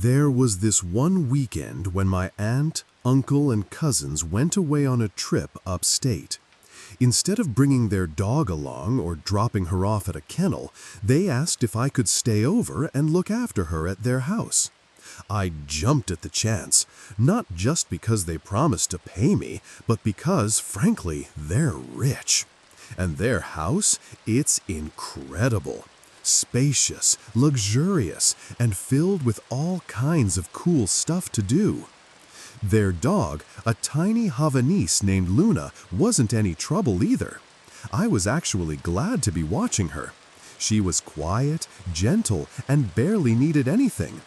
There was this one weekend when my aunt, uncle, and cousins went away on a trip upstate. Instead of bringing their dog along or dropping her off at a kennel, they asked if I could stay over and look after her at their house. I jumped at the chance, not just because they promised to pay me, but because, frankly, they're rich. And their house, it's incredible. Spacious, luxurious, and filled with all kinds of cool stuff to do. Their dog, a tiny Havanese named Luna, wasn't any trouble either. I was actually glad to be watching her. She was quiet, gentle, and barely needed anything.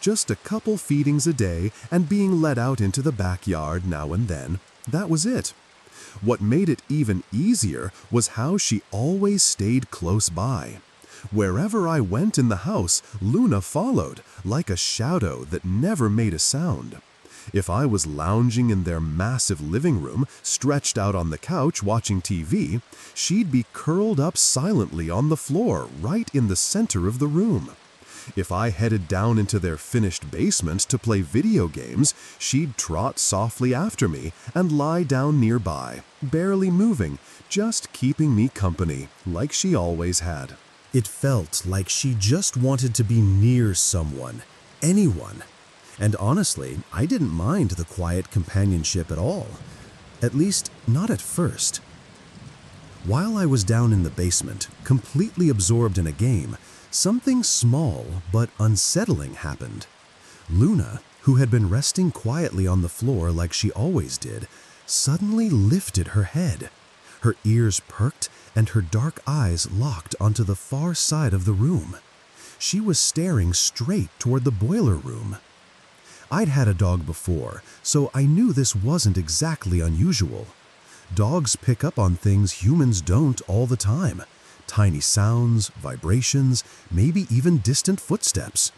Just a couple feedings a day and being let out into the backyard now and then. That was it. What made it even easier was how she always stayed close by. Wherever I went in the house, Luna followed, like a shadow that never made a sound. If I was lounging in their massive living room, stretched out on the couch watching TV, she'd be curled up silently on the floor right in the center of the room. If I headed down into their finished basement to play video games, she'd trot softly after me and lie down nearby, barely moving, just keeping me company, like she always had. It felt like she just wanted to be near someone, anyone. And honestly, I didn't mind the quiet companionship at all. At least, not at first. While I was down in the basement, completely absorbed in a game, something small but unsettling happened. Luna, who had been resting quietly on the floor like she always did, suddenly lifted her head. Her ears perked and her dark eyes locked onto the far side of the room. She was staring straight toward the boiler room. I'd had a dog before, so I knew this wasn't exactly unusual. Dogs pick up on things humans don't all the time. Tiny sounds, vibrations, maybe even distant footsteps.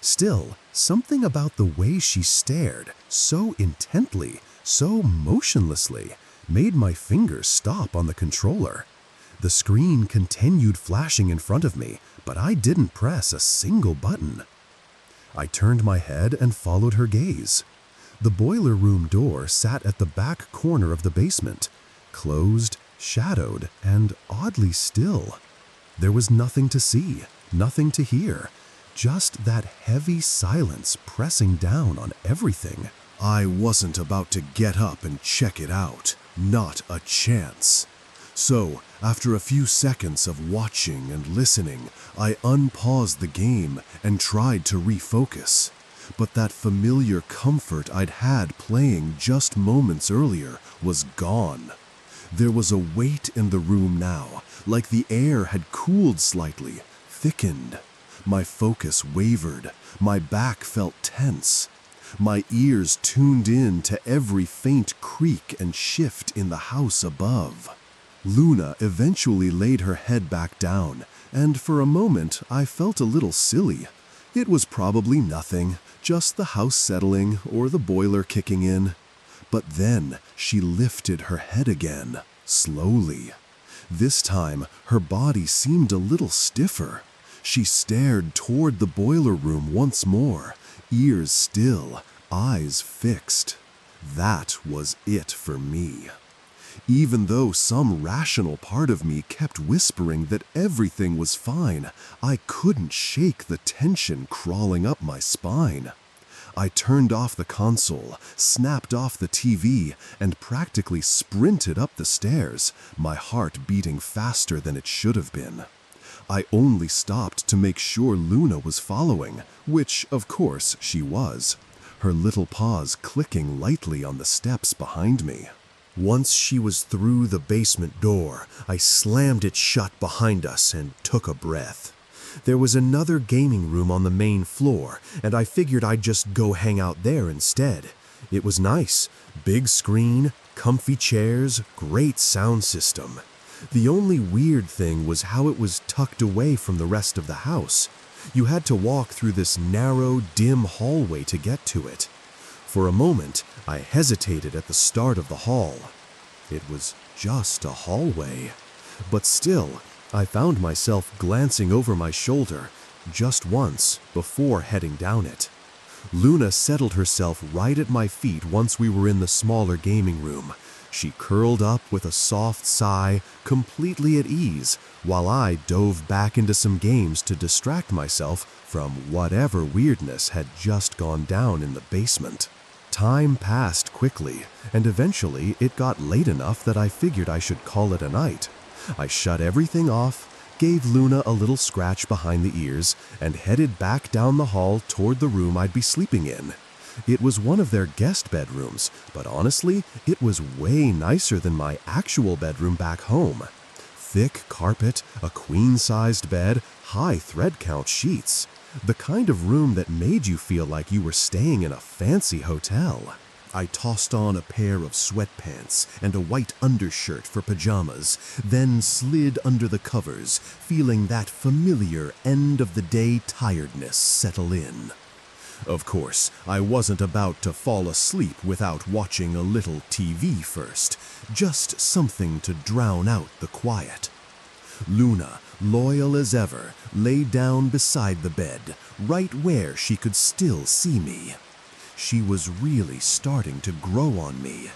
Still, something about the way she stared, so intently, so motionlessly, made my fingers stop on the controller. The screen continued flashing in front of me, but I didn't press a single button. I turned my head and followed her gaze. The boiler room door sat at the back corner of the basement, closed, shadowed, and oddly still. There was nothing to see, nothing to hear, just that heavy silence pressing down on everything. I wasn't about to get up and check it out, not a chance. So, after a few seconds of watching and listening, I unpaused the game and tried to refocus. But that familiar comfort I'd had playing just moments earlier was gone. There was a weight in the room now, like the air had cooled slightly, thickened. My focus wavered, my back felt tense. My ears tuned in to every faint creak and shift in the house above. Luna eventually laid her head back down, and for a moment I felt a little silly. It was probably nothing, just the house settling or the boiler kicking in. But then she lifted her head again, slowly. This time, her body seemed a little stiffer. She stared toward the boiler room once more, ears still, eyes fixed. That was it for me. Even though some rational part of me kept whispering that everything was fine, I couldn't shake the tension crawling up my spine. I turned off the console, snapped off the TV, and practically sprinted up the stairs, my heart beating faster than it should have been. I only stopped to make sure Luna was following, which, of course, she was, her little paws clicking lightly on the steps behind me. Once she was through the basement door, I slammed it shut behind us and took a breath. There was another gaming room on the main floor, and I figured I'd just go hang out there instead. It was nice. Big screen, comfy chairs, great sound system. The only weird thing was how it was tucked away from the rest of the house. You had to walk through this narrow, dim hallway to get to it. For a moment, I hesitated at the start of the hall. It was just a hallway. But still, I found myself glancing over my shoulder just once before heading down it. Luna settled herself right at my feet once we were in the smaller gaming room. She curled up with a soft sigh, completely at ease, while I dove back into some games to distract myself from whatever weirdness had just gone down in the basement. Time passed quickly, and eventually it got late enough that I figured I should call it a night. I shut everything off, gave Luna a little scratch behind the ears, and headed back down the hall toward the room I'd be sleeping in. It was one of their guest bedrooms, but honestly, it was way nicer than my actual bedroom back home. Thick carpet, a queen-sized bed, high thread count sheets. The kind of room that made you feel like you were staying in a fancy hotel. I tossed on a pair of sweatpants and a white undershirt for pajamas, then slid under the covers, feeling that familiar end-of-the-day tiredness settle in. Of course, I wasn't about to fall asleep without watching a little TV first, just something to drown out the quiet. Luna, loyal as ever, lay down beside the bed, right where she could still see me. She was really starting to grow on me.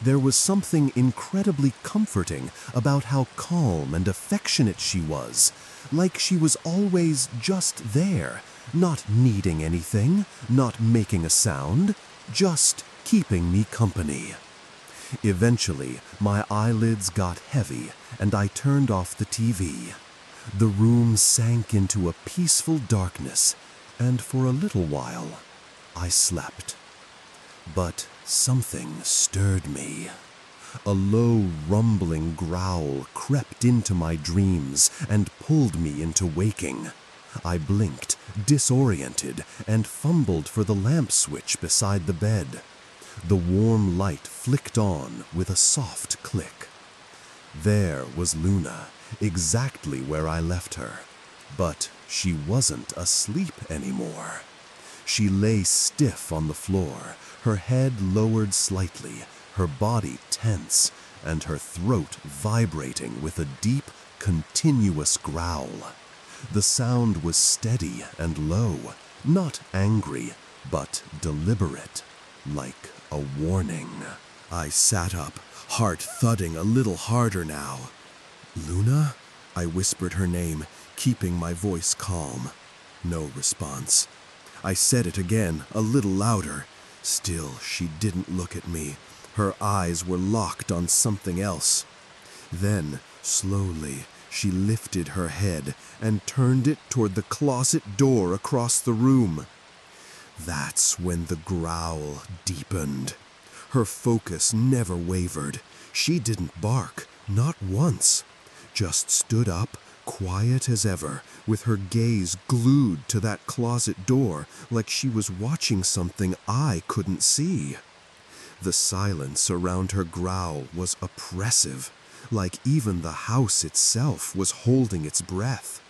There was something incredibly comforting about how calm and affectionate she was, like she was always just there, not needing anything, not making a sound, just keeping me company. Eventually, my eyelids got heavy and I turned off the TV. The room sank into a peaceful darkness, and for a little while, I slept. But something stirred me. A low, rumbling growl crept into my dreams and pulled me into waking. I blinked, disoriented, and fumbled for the lamp switch beside the bed. The warm light flicked on with a soft click. There was Luna, exactly where I left her. But she wasn't asleep anymore. She lay stiff on the floor, her head lowered slightly, her body tense, and her throat vibrating with a deep, continuous growl. The sound was steady and low, not angry, but deliberate, like a warning. I sat up, heart thudding a little harder now. "Luna?" I whispered her name, keeping my voice calm. No response. I said it again, a little louder. Still, she didn't look at me. Her eyes were locked on something else. Then, slowly, she lifted her head and turned it toward the closet door across the room. That's when the growl deepened. Her focus never wavered. She didn't bark, not once. Just stood up, quiet as ever, with her gaze glued to that closet door like she was watching something I couldn't see. The silence around her growl was oppressive, like even the house itself was holding its breath.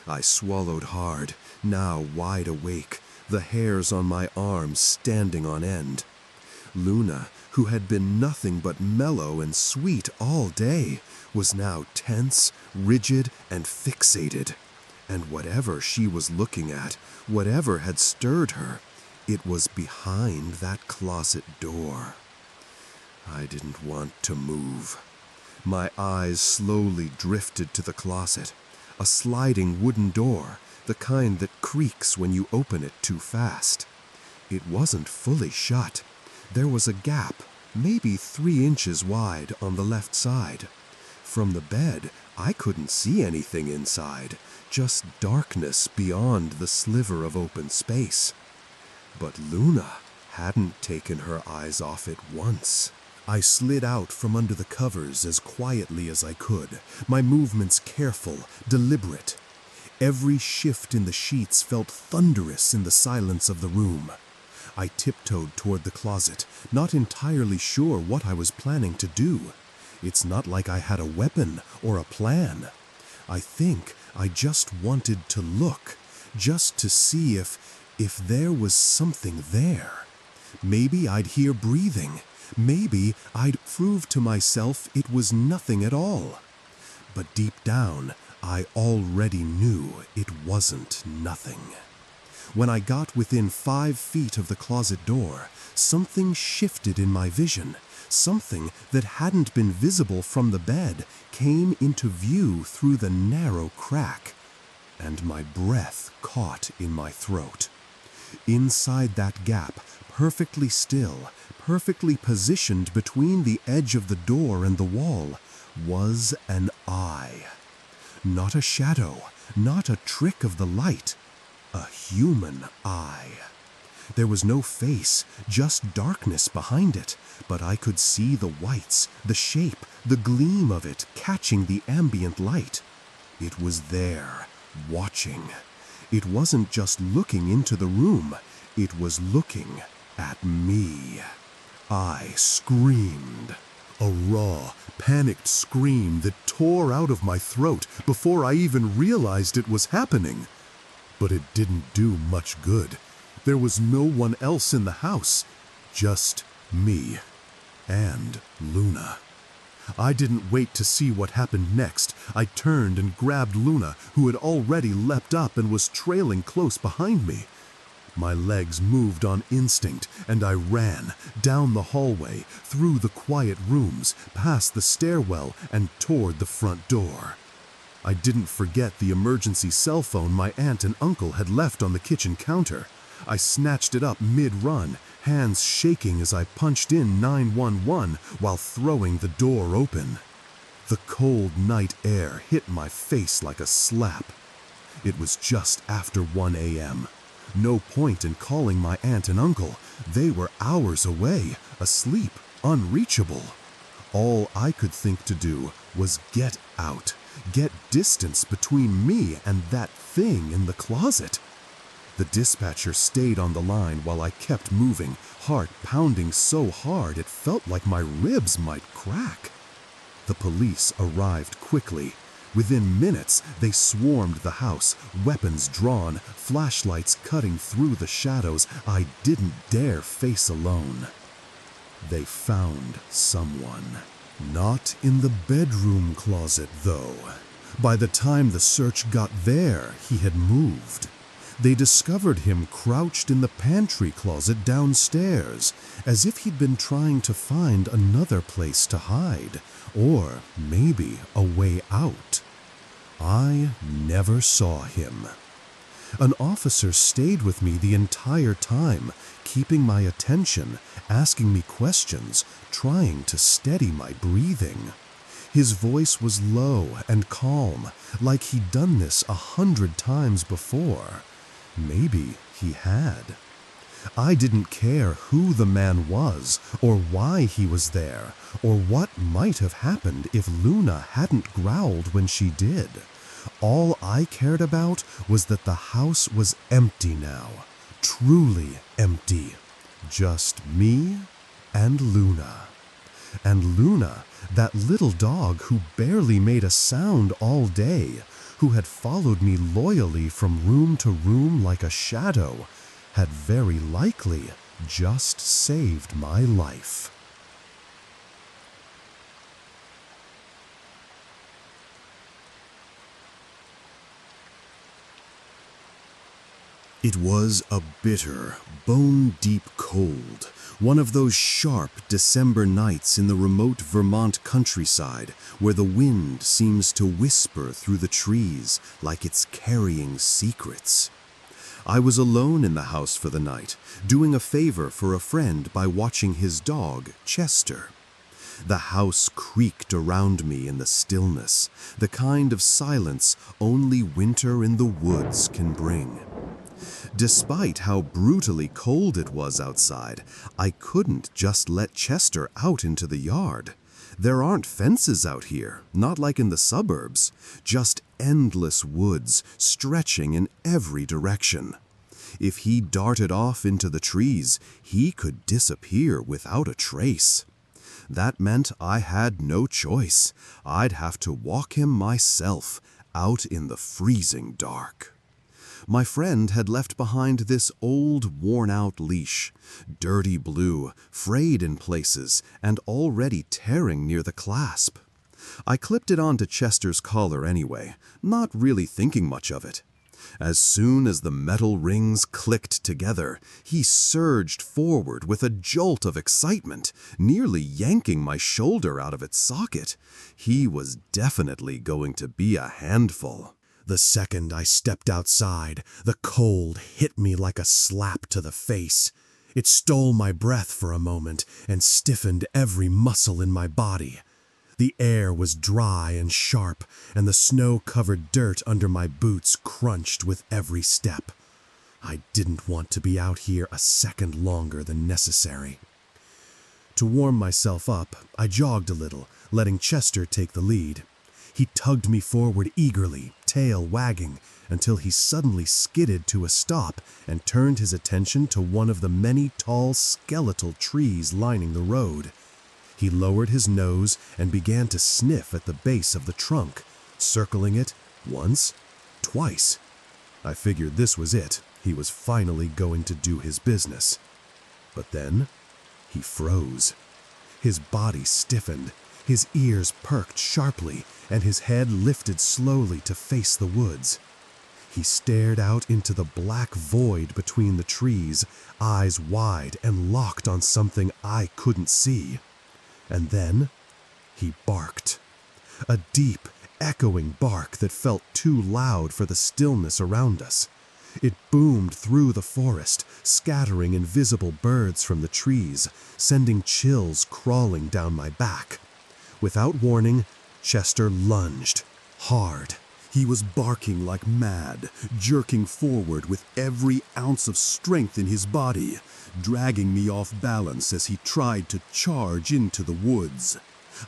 I swallowed hard, now wide awake, the hairs on my arms standing on end. Luna, who had been nothing but mellow and sweet all day, was now tense, rigid, and fixated. And whatever she was looking at, whatever had stirred her, it was behind that closet door. I didn't want to move. My eyes slowly drifted to the closet, a sliding wooden door, the kind that creaks when you open it too fast. It wasn't fully shut. There was a gap, maybe 3 inches wide, on the left side. From the bed, I couldn't see anything inside, just darkness beyond the sliver of open space. But Luna hadn't taken her eyes off it once. I slid out from under the covers as quietly as I could, my movements careful, deliberate. Every shift in the sheets felt thunderous in the silence of the room. I tiptoed toward the closet, not entirely sure what I was planning to do. It's not like I had a weapon or a plan. I think I just wanted to look, just to see if there was something there. Maybe I'd hear breathing. Maybe I'd prove to myself it was nothing at all. But deep down, I already knew it wasn't nothing. When I got within 5 feet of the closet door, something shifted in my vision. Something that hadn't been visible from the bed came into view through the narrow crack, and my breath caught in my throat. Inside that gap, perfectly still, perfectly positioned between the edge of the door and the wall, was an eye. Not a shadow, not a trick of the light, a human eye. There was no face, just darkness behind it, but I could see the whites, the shape, the gleam of it catching the ambient light. It was there, watching. It wasn't just looking into the room, it was looking at me. I screamed. A raw, panicked scream that tore out of my throat before I even realized it was happening. But it didn't do much good. There was no one else in the house, just me and Luna. I didn't wait to see what happened next. I turned and grabbed Luna, who had already leapt up and was trailing close behind me. My legs moved on instinct, and I ran down the hallway, through the quiet rooms, past the stairwell, and toward the front door. I didn't forget the emergency cell phone my aunt and uncle had left on the kitchen counter. I snatched it up mid-run, hands shaking as I punched in 911 while throwing the door open. The cold night air hit my face like a slap. It was just after 1 a.m. No point in calling my aunt and uncle. They were hours away, asleep, unreachable. All I could think to do was get out, get distance between me and that thing in the closet. The dispatcher stayed on the line while I kept moving, heart pounding so hard it felt like my ribs might crack. The police arrived quickly. Within minutes, they swarmed the house, weapons drawn, flashlights cutting through the shadows I didn't dare face alone. They found someone. Not in the bedroom closet, though. By the time the search got there, he had moved. They discovered him crouched in the pantry closet downstairs, as if he'd been trying to find another place to hide, or maybe a way out. I never saw him. An officer stayed with me the entire time, keeping my attention, asking me questions, trying to steady my breathing. His voice was low and calm, like he'd done this 100 times before. Maybe he had. I didn't care who the man was, or why he was there, or what might have happened if Luna hadn't growled when she did. All I cared about was that the house was empty now, truly empty. Just me and Luna. And Luna, that little dog who barely made a sound all day, who had followed me loyally from room to room like a shadow, had very likely just saved my life. It was a bitter, bone-deep cold, one of those sharp December nights in the remote Vermont countryside where the wind seems to whisper through the trees like it's carrying secrets. I was alone in the house for the night, doing a favor for a friend by watching his dog, Chester. The house creaked around me in the stillness, the kind of silence only winter in the woods can bring. Despite how brutally cold it was outside, I couldn't just let Chester out into the yard. There aren't fences out here, not like in the suburbs, just endless woods stretching in every direction. If he darted off into the trees, he could disappear without a trace. That meant I had no choice. I'd have to walk him myself, out in the freezing dark. My friend had left behind this old, worn-out leash, dirty blue, frayed in places, and already tearing near the clasp. I clipped it onto Chester's collar anyway, not really thinking much of it. As soon as the metal rings clicked together, he surged forward with a jolt of excitement, nearly yanking my shoulder out of its socket. He was definitely going to be a handful. The second I stepped outside, the cold hit me like a slap to the face. It stole my breath for a moment and stiffened every muscle in my body. The air was dry and sharp, and the snow-covered dirt under my boots crunched with every step. I didn't want to be out here a second longer than necessary. To warm myself up, I jogged a little, letting Chester take the lead. He tugged me forward eagerly, tail wagging, until he suddenly skidded to a stop and turned his attention to one of the many tall skeletal trees lining the road. He lowered his nose and began to sniff at the base of the trunk, circling it once, twice. I figured this was it. He was finally going to do his business. But then, he froze. His body stiffened, his ears perked sharply, and his head lifted slowly to face the woods. He stared out into the black void between the trees, eyes wide and locked on something I couldn't see. And then, he barked. A deep, echoing bark that felt too loud for the stillness around us. It boomed through the forest, scattering invisible birds from the trees, sending chills crawling down my back. Without warning, Chester lunged, hard. He was barking like mad, jerking forward with every ounce of strength in his body, dragging me off balance as he tried to charge into the woods.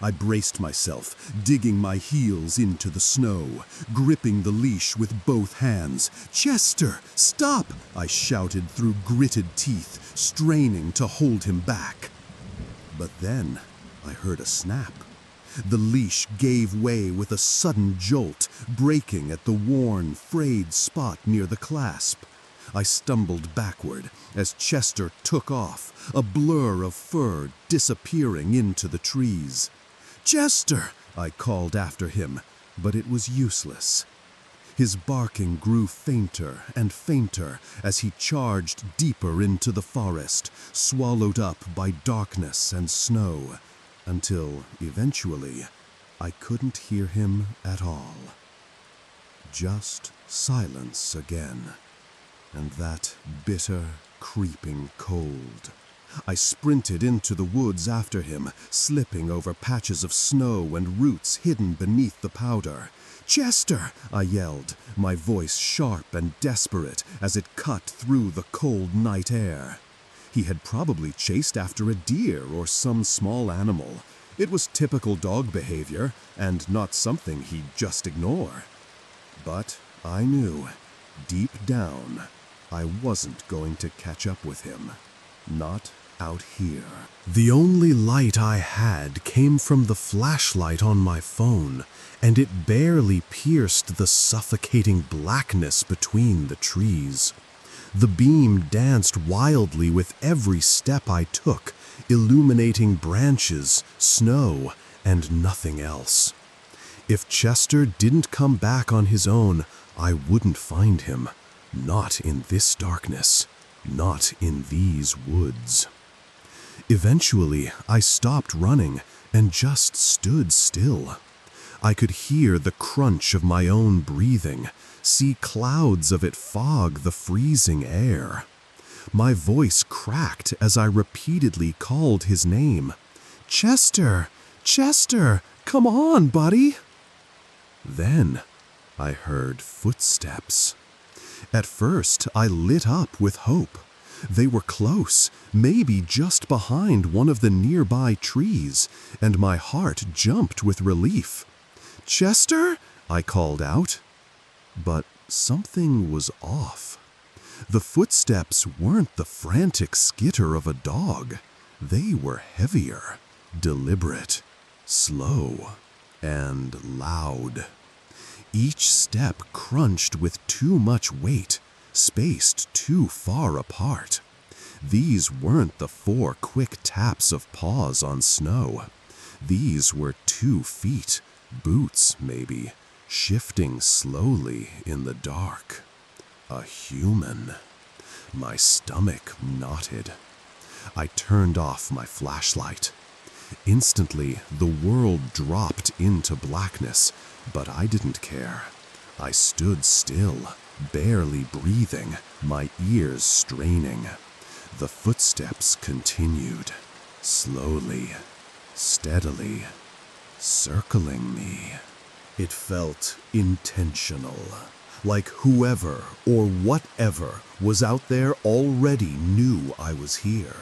I braced myself, digging my heels into the snow, gripping the leash with both hands. "Chester, stop!" I shouted through gritted teeth, straining to hold him back. But then I heard a snap. The leash gave way with a sudden jolt, breaking at the worn, frayed spot near the clasp. I stumbled backward as Chester took off, a blur of fur disappearing into the trees. "Chester!" I called after him, but it was useless. His barking grew fainter and fainter as he charged deeper into the forest, swallowed up by darkness and snow, until, eventually, I couldn't hear him at all. Just silence again, and that bitter, creeping cold. I sprinted into the woods after him, slipping over patches of snow and roots hidden beneath the powder. "Chester!" I yelled, my voice sharp and desperate as it cut through the cold night air. He had probably chased after a deer or some small animal. It was typical dog behavior, and not something he'd just ignore. But I knew, deep down, I wasn't going to catch up with him. Not out here. The only light I had came from the flashlight on my phone, and it barely pierced the suffocating blackness between the trees. The beam danced wildly with every step I took, illuminating branches, snow, and nothing else. If Chester didn't come back on his own, I wouldn't find him. Not in this darkness. Not in these woods. Eventually, I stopped running and just stood still. I could hear the crunch of my own breathing, see clouds of it fog the freezing air. My voice cracked as I repeatedly called his name. "Chester! Chester! Come on, buddy!" Then I heard footsteps. At first, I lit up with hope. They were close, maybe just behind one of the nearby trees, and my heart jumped with relief. "Chester?" I called out. But something was off. The footsteps weren't the frantic skitter of a dog. They were heavier, deliberate, slow, and loud. Each step crunched with too much weight, spaced too far apart. These weren't the 4 quick taps of paws on snow. These were 2 feet, boots maybe, shifting slowly in the dark. A human. My stomach knotted. I turned off my flashlight. Instantly, the world dropped into blackness, but I didn't care. I stood still, barely breathing, my ears straining. The footsteps continued, slowly, steadily, circling me. It felt intentional, like whoever or whatever was out there already knew I was here.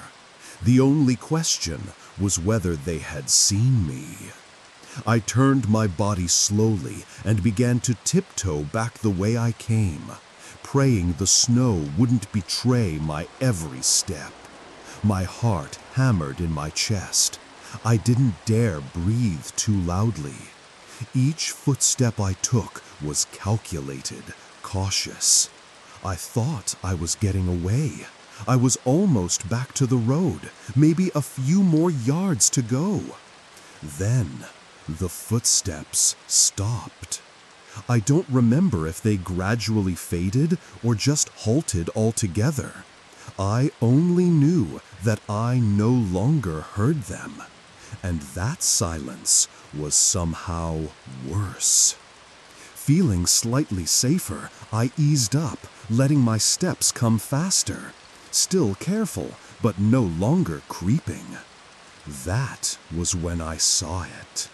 The only question was whether they had seen me. I turned my body slowly and began to tiptoe back the way I came, praying the snow wouldn't betray my every step. My heart hammered in my chest. I didn't dare breathe too loudly. Each footstep I took was calculated, cautious. I thought I was getting away. I was almost back to the road, maybe a few more yards to go. Then, the footsteps stopped. I don't remember if they gradually faded or just halted altogether. I only knew that I no longer heard them, and that silence was somehow worse. Feeling slightly safer, I eased up, letting my steps come faster. Still careful, but no longer creeping. That was when I saw it.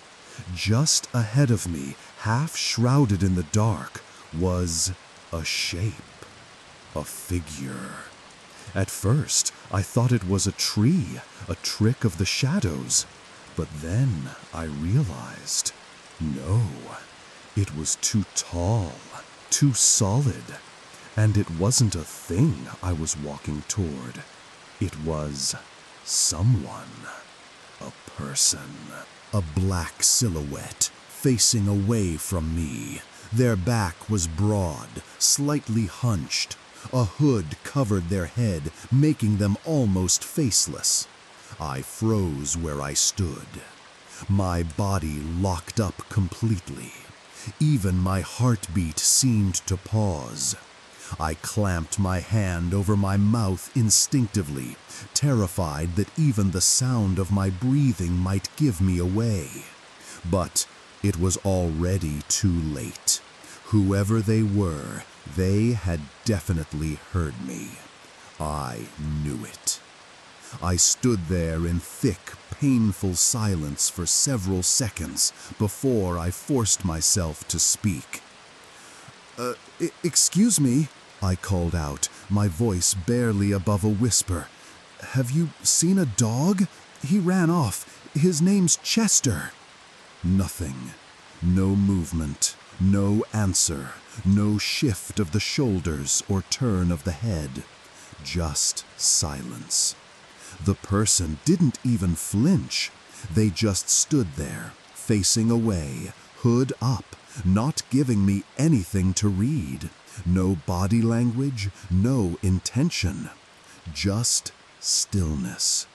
Just ahead of me, half shrouded in the dark, was a shape, a figure. At first, I thought it was a tree, a trick of the shadows. But then I realized, no, it was too tall, too solid. And it wasn't a thing I was walking toward. It was someone, a person. A black silhouette facing away from me. Their back was broad, slightly hunched. A hood covered their head, making them almost faceless. I froze where I stood. My body locked up completely. Even my heartbeat seemed to pause. I clamped my hand over my mouth instinctively, terrified that even the sound of my breathing might give me away. But it was already too late. Whoever they were, they had definitely heard me. I knew it. I stood there in thick, painful silence for several seconds before I forced myself to speak. Excuse me," I called out, my voice barely above a whisper. "Have you seen a dog? He ran off. His name's Chester." Nothing. No movement. No answer. No shift of the shoulders or turn of the head. Just silence. The person didn't even flinch. They just stood there, facing away, hood up, not giving me anything to read. No body language, no intention. Just stillness.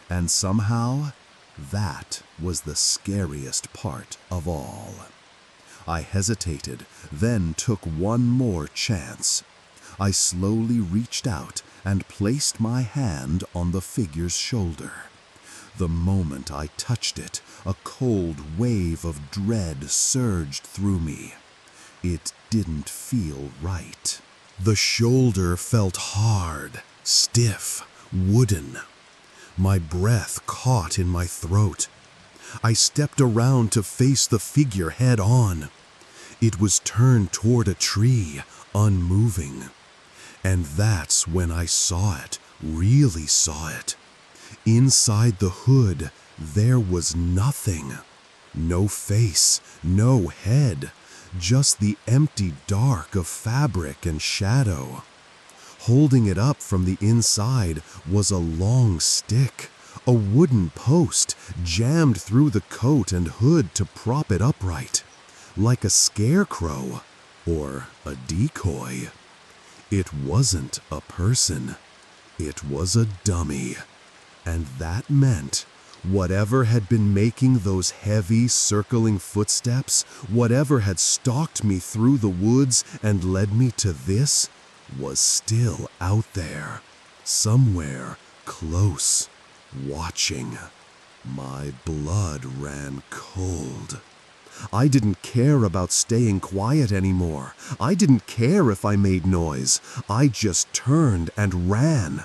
And somehow, that was the scariest part of all. I hesitated, then took one more chance. I slowly reached out and placed my hand on the figure's shoulder. The moment I touched it, a cold wave of dread surged through me. It didn't feel right. The shoulder felt hard, stiff, wooden. My breath caught in my throat. I stepped around to face the figure head on. It was turned toward a tree, unmoving. And that's when I saw it, really saw it. Inside the hood, there was nothing. No face, no head, just the empty dark of fabric and shadow. Holding it up from the inside was a long stick, a wooden post jammed through the coat and hood to prop it upright, like a scarecrow or a decoy. It wasn't a person, it was a dummy, and that meant whatever had been making those heavy, circling footsteps, whatever had stalked me through the woods and led me to this, was still out there, somewhere close, watching. My blood ran cold. I didn't care about staying quiet anymore. I didn't care if I made noise. I just turned and ran.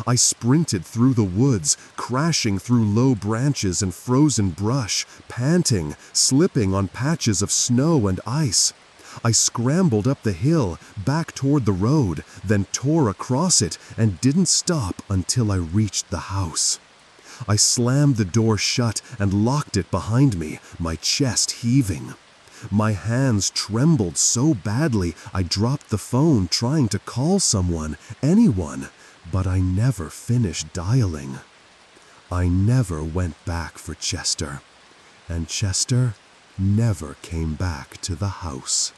I sprinted through the woods, crashing through low branches and frozen brush, panting, slipping on patches of snow and ice. I scrambled up the hill, back toward the road, then tore across it and didn't stop until I reached the house. I slammed the door shut and locked it behind me, my chest heaving. My hands trembled so badly I dropped the phone trying to call someone, anyone, but I never finished dialing. I never went back for Chester, and Chester never came back to the house.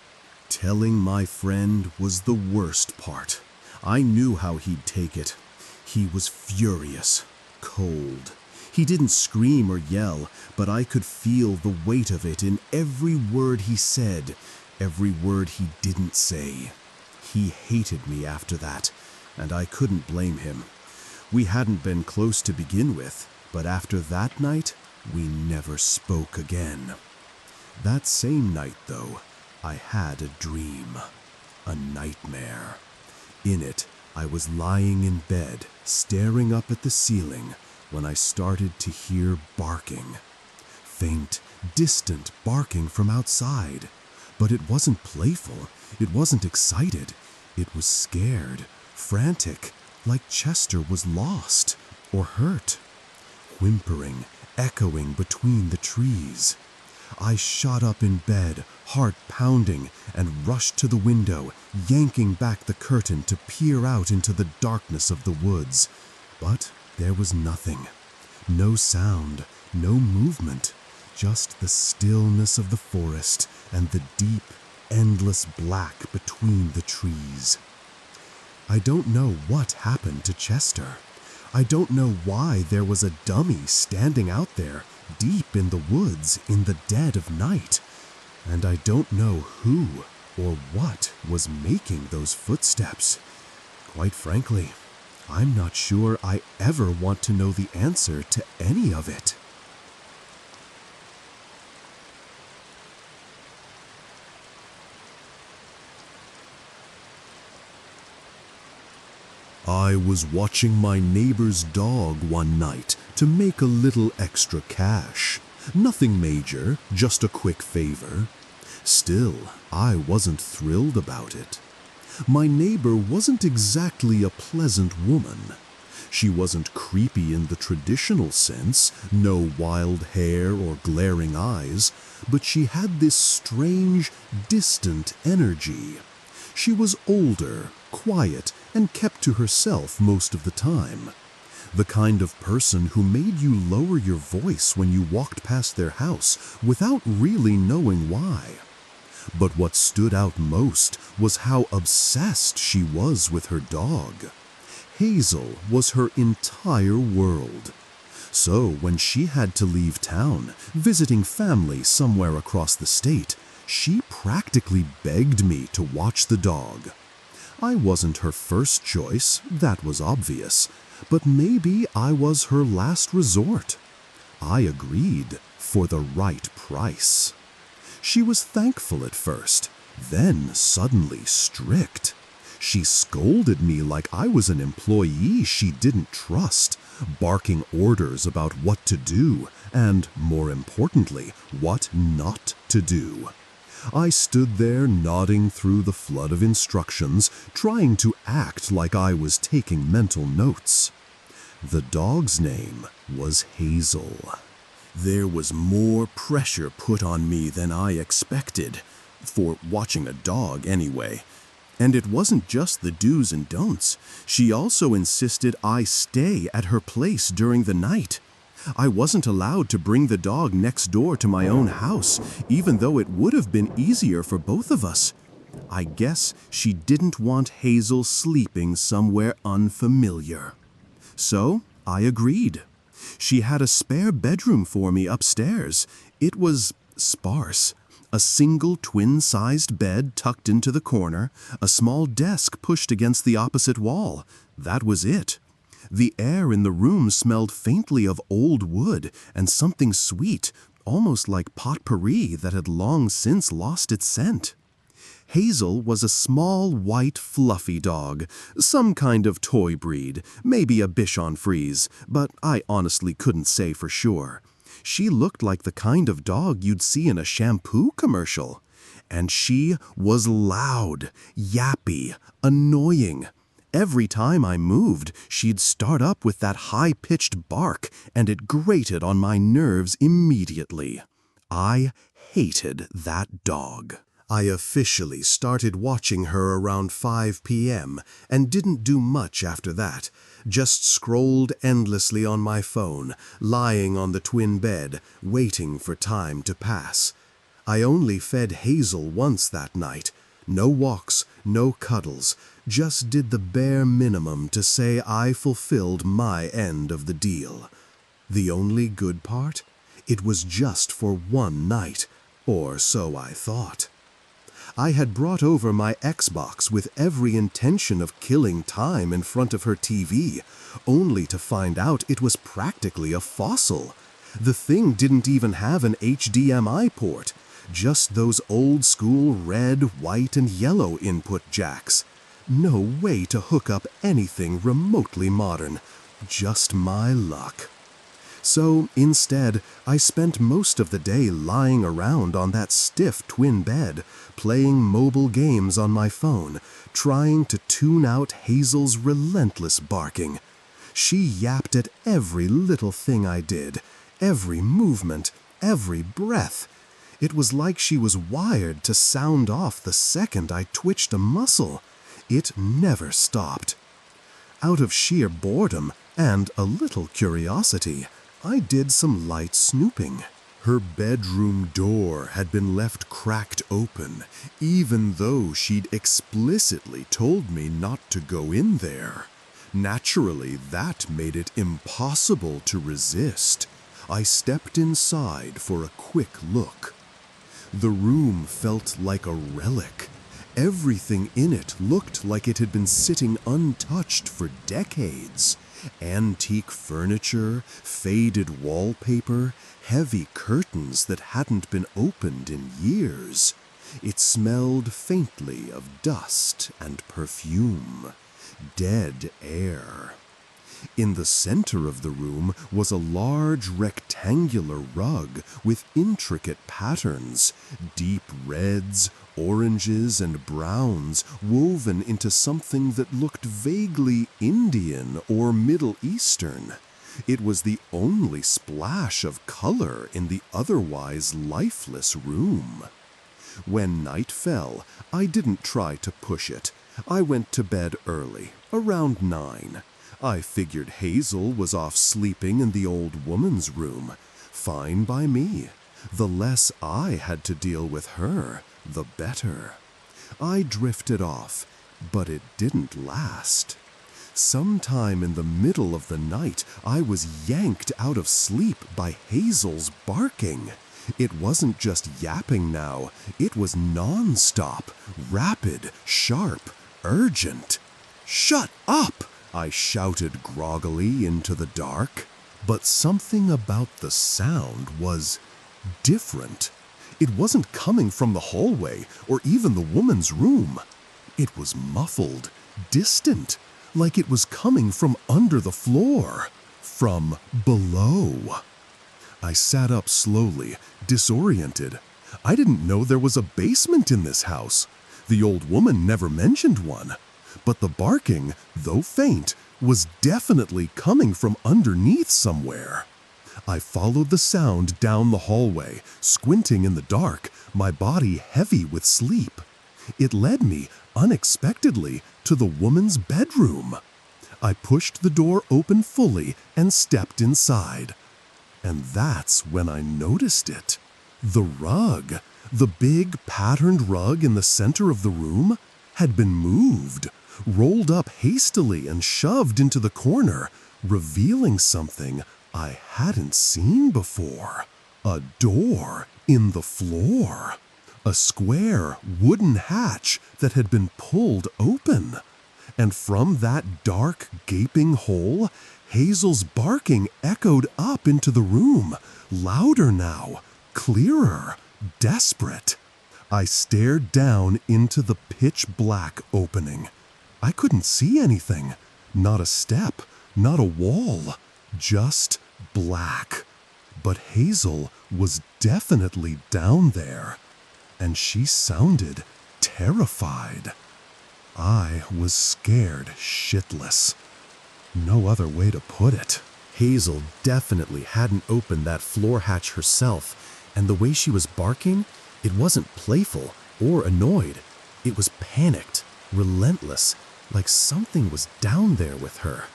Telling my friend was the worst part. I knew how he'd take it. He was furious, cold. He didn't scream or yell, but I could feel the weight of it in every word he said, every word he didn't say. He hated me after that, and I couldn't blame him. We hadn't been close to begin with, but after that night, we never spoke again. That same night, though, I had a dream, a nightmare. In it, I was lying in bed, staring up at the ceiling, when I started to hear barking. Faint, distant barking from outside. But it wasn't playful, it wasn't excited. It was scared, frantic, like Chester was lost or hurt. Whimpering, echoing between the trees. I shot up in bed, heart pounding, and rushed to the window, yanking back the curtain to peer out into the darkness of the woods. But there was nothing. No sound, no movement, just the stillness of the forest and the deep, endless black between the trees. I don't know what happened to Chester. I don't know why there was a dummy standing out there, deep in the woods in the dead of night. And I don't know who or what was making those footsteps. Quite frankly, I'm not sure I ever want to know the answer to any of it. I was watching my neighbor's dog one night to make a little extra cash. Nothing major, just a quick favor. Still, I wasn't thrilled about it. My neighbor wasn't exactly a pleasant woman. She wasn't creepy in the traditional sense, no wild hair or glaring eyes, but she had this strange, distant energy. She was older, quiet, and kept to herself most of the time. The kind of person who made you lower your voice when you walked past their house without really knowing why. But what stood out most was how obsessed she was with her dog. Hazel was her entire world. So when she had to leave town, visiting family somewhere across the state, she practically begged me to watch the dog. I wasn't her first choice, that was obvious, but maybe I was her last resort. I agreed for the right price. She was thankful at first, then suddenly strict. She scolded me like I was an employee she didn't trust, barking orders about what to do and, more importantly, what not to do. I stood there nodding through the flood of instructions, trying to act like I was taking mental notes. The dog's name was Hazel. There was more pressure put on me than I expected, for watching a dog anyway. And it wasn't just the do's and don'ts. She also insisted I stay at her place during the night. I wasn't allowed to bring the dog next door to my own house, even though it would have been easier for both of us. I guess she didn't want Hazel sleeping somewhere unfamiliar. So I agreed. She had a spare bedroom for me upstairs. It was sparse. A single twin-sized bed tucked into the corner, a small desk pushed against the opposite wall. That was it. The air in the room smelled faintly of old wood and something sweet, almost like potpourri that had long since lost its scent. Hazel was a small, white, fluffy dog, some kind of toy breed, maybe a Bichon Frise, but I honestly couldn't say for sure. She looked like the kind of dog you'd see in a shampoo commercial. And she was loud, yappy, annoying. Every time I moved, she'd start up with that high-pitched bark, and it grated on my nerves immediately. I hated that dog. I officially started watching her around 5 p.m. and didn't do much after that. Just scrolled endlessly on my phone, lying on the twin bed, waiting for time to pass. I only fed Hazel once that night. No walks, no cuddles, just did the bare minimum to say I fulfilled my end of the deal. The only good part? It was just for one night, or so I thought. I had brought over my Xbox with every intention of killing time in front of her TV, only to find out it was practically a fossil. The thing didn't even have an HDMI port, just those old-school red, white, and yellow input jacks. No way to hook up anything remotely modern. Just my luck. So, instead, I spent most of the day lying around on that stiff twin bed, playing mobile games on my phone, trying to tune out Hazel's relentless barking. She yapped at every little thing I did, every movement, every breath. It was like she was wired to sound off the second I twitched a muscle. It never stopped. Out of sheer boredom and a little curiosity, I did some light snooping. Her bedroom door had been left cracked open, even though she'd explicitly told me not to go in there. Naturally, that made it impossible to resist. I stepped inside for a quick look. The room felt like a relic. Everything in it looked like it had been sitting untouched for decades. Antique furniture, faded wallpaper, heavy curtains that hadn't been opened in years. It smelled faintly of dust and perfume. Dead air. In the center of the room was a large rectangular rug with intricate patterns, deep reds, oranges, and browns woven into something that looked vaguely Indian or Middle Eastern. It was the only splash of color in the otherwise lifeless room. When night fell, I didn't try to push it. I went to bed early, around 9. I figured Hazel was off sleeping in the old woman's room. Fine by me. The less I had to deal with her, the better. I drifted off, but it didn't last. Sometime in the middle of the night, I was yanked out of sleep by Hazel's barking. It wasn't just yapping now, it was non-stop, rapid, sharp, urgent. "Shut up!" I shouted groggily into the dark. But something about the sound was different. It wasn't coming from the hallway or even the woman's room. It was muffled, distant, like it was coming from under the floor, from below. I sat up slowly, disoriented. I didn't know there was a basement in this house. The old woman never mentioned one. But the barking, though faint, was definitely coming from underneath somewhere. I followed the sound down the hallway, squinting in the dark, my body heavy with sleep. It led me, unexpectedly, to the woman's bedroom. I pushed the door open fully and stepped inside. And that's when I noticed it. The rug, the big patterned rug in the center of the room, had been moved, rolled up hastily and shoved into the corner, revealing something I hadn't seen before. A door in the floor. A square wooden hatch that had been pulled open. And from that dark, gaping hole, Hazel's barking echoed up into the room, louder now, clearer, desperate. I stared down into the pitch-black opening. I couldn't see anything. Not a step, not a wall, just black. But Hazel was definitely down there, and she sounded terrified. I was scared shitless. No other way to put it. Hazel definitely hadn't opened that floor hatch herself, and the way she was barking, it wasn't playful or annoyed. It was panicked, relentless, like something was down there with her,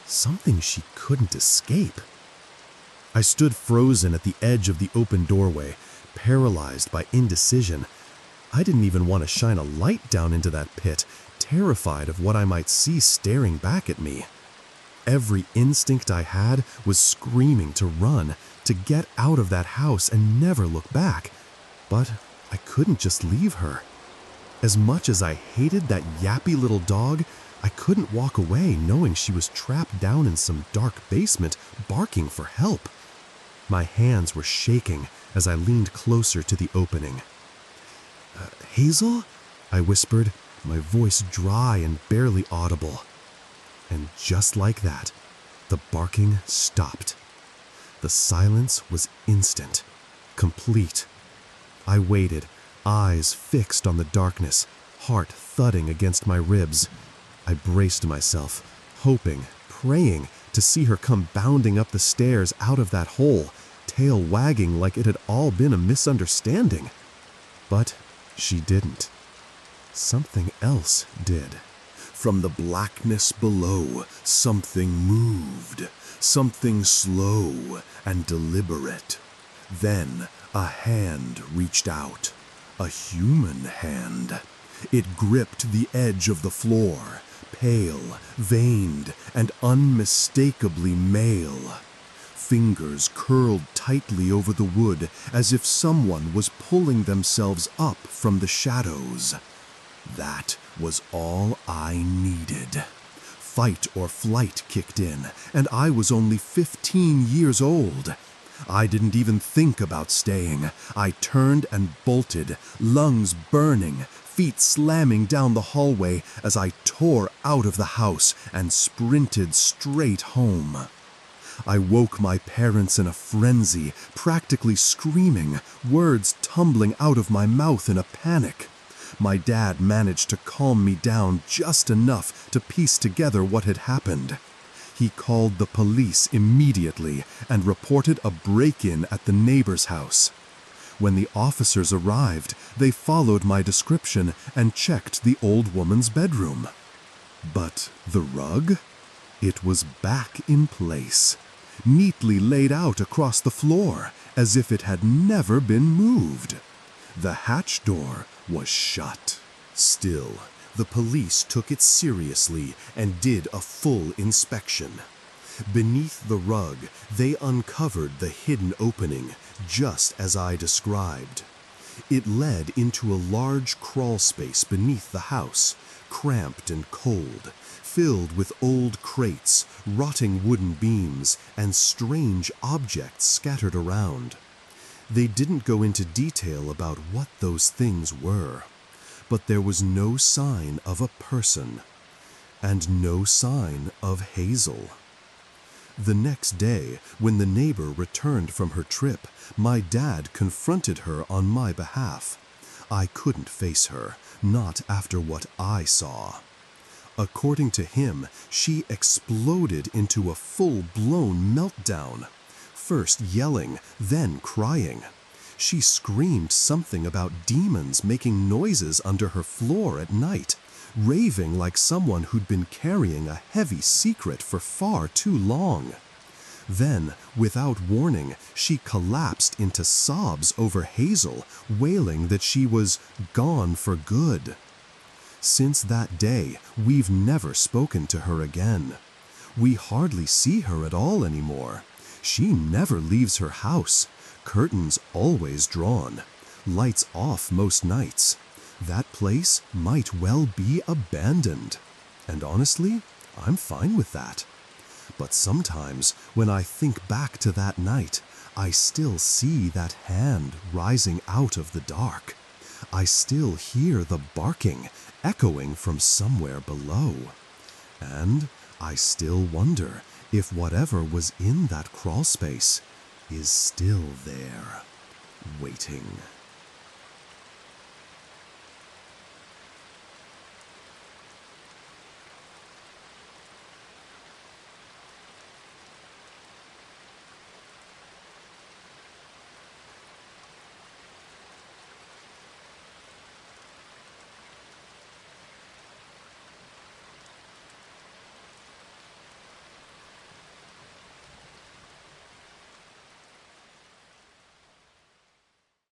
something she couldn't escape. I stood frozen at the edge of the open doorway, paralyzed by indecision. I didn't even want to shine a light down into that pit, terrified of what I might see staring back at me. Every instinct I had was screaming to run, to get out of that house and never look back. But I couldn't just leave her. As much as I hated that yappy little dog, I couldn't walk away knowing she was trapped down in some dark basement, barking for help. My hands were shaking as I leaned closer to the opening. "Hazel?" I whispered, my voice dry and barely audible. And just like that, the barking stopped. The silence was instant, complete. I waited, eyes fixed on the darkness, heart thudding against my ribs. I braced myself, hoping, praying to see her come bounding up the stairs out of that hole, tail wagging like it had all been a misunderstanding. But she didn't. Something else did. From the blackness below, something moved, something slow and deliberate. Then a hand reached out, a human hand. It gripped the edge of the floor, pale, veined, and unmistakably male. Fingers curled tightly over the wood as if someone was pulling themselves up from the shadows. That was all I needed. Fight or flight kicked in, and I was only 15 years old. I didn't even think about staying. I turned and bolted, lungs burning, feet slamming down the hallway as I tore out of the house and sprinted straight home. I woke my parents in a frenzy, practically screaming, words tumbling out of my mouth in a panic. My dad managed to calm me down just enough to piece together what had happened. He called the police immediately and reported a break-in at the neighbor's house. When the officers arrived, they followed my description and checked the old woman's bedroom. But the rug? It was back in place, neatly laid out across the floor, as if it had never been moved. The hatch door was shut. Still, the police took it seriously and did a full inspection. Beneath the rug, they uncovered the hidden opening, just as I described. It led into a large crawl space beneath the house, cramped and cold, filled with old crates, rotting wooden beams, and strange objects scattered around. They didn't go into detail about what those things were, but there was no sign of a person, and no sign of Hazel. The next day, when the neighbor returned from her trip, my dad confronted her on my behalf. I couldn't face her, not after what I saw. According to him, she exploded into a full-blown meltdown. First yelling, then crying. She screamed something about demons making noises under her floor at night, raving like someone who'd been carrying a heavy secret for far too long. Then, without warning, she collapsed into sobs over Hazel, wailing that she was gone for good. Since that day, we've never spoken to her again. We hardly see her at all anymore. She never leaves her house, curtains always drawn. lights off most nights. That place might well be abandoned. And honestly, I'm fine with that. But sometimes when I think back to that night, I still see that hand rising out of the dark. I still hear the barking echoing from somewhere below. And I still wonder if whatever was in that crawl space is still there, waiting.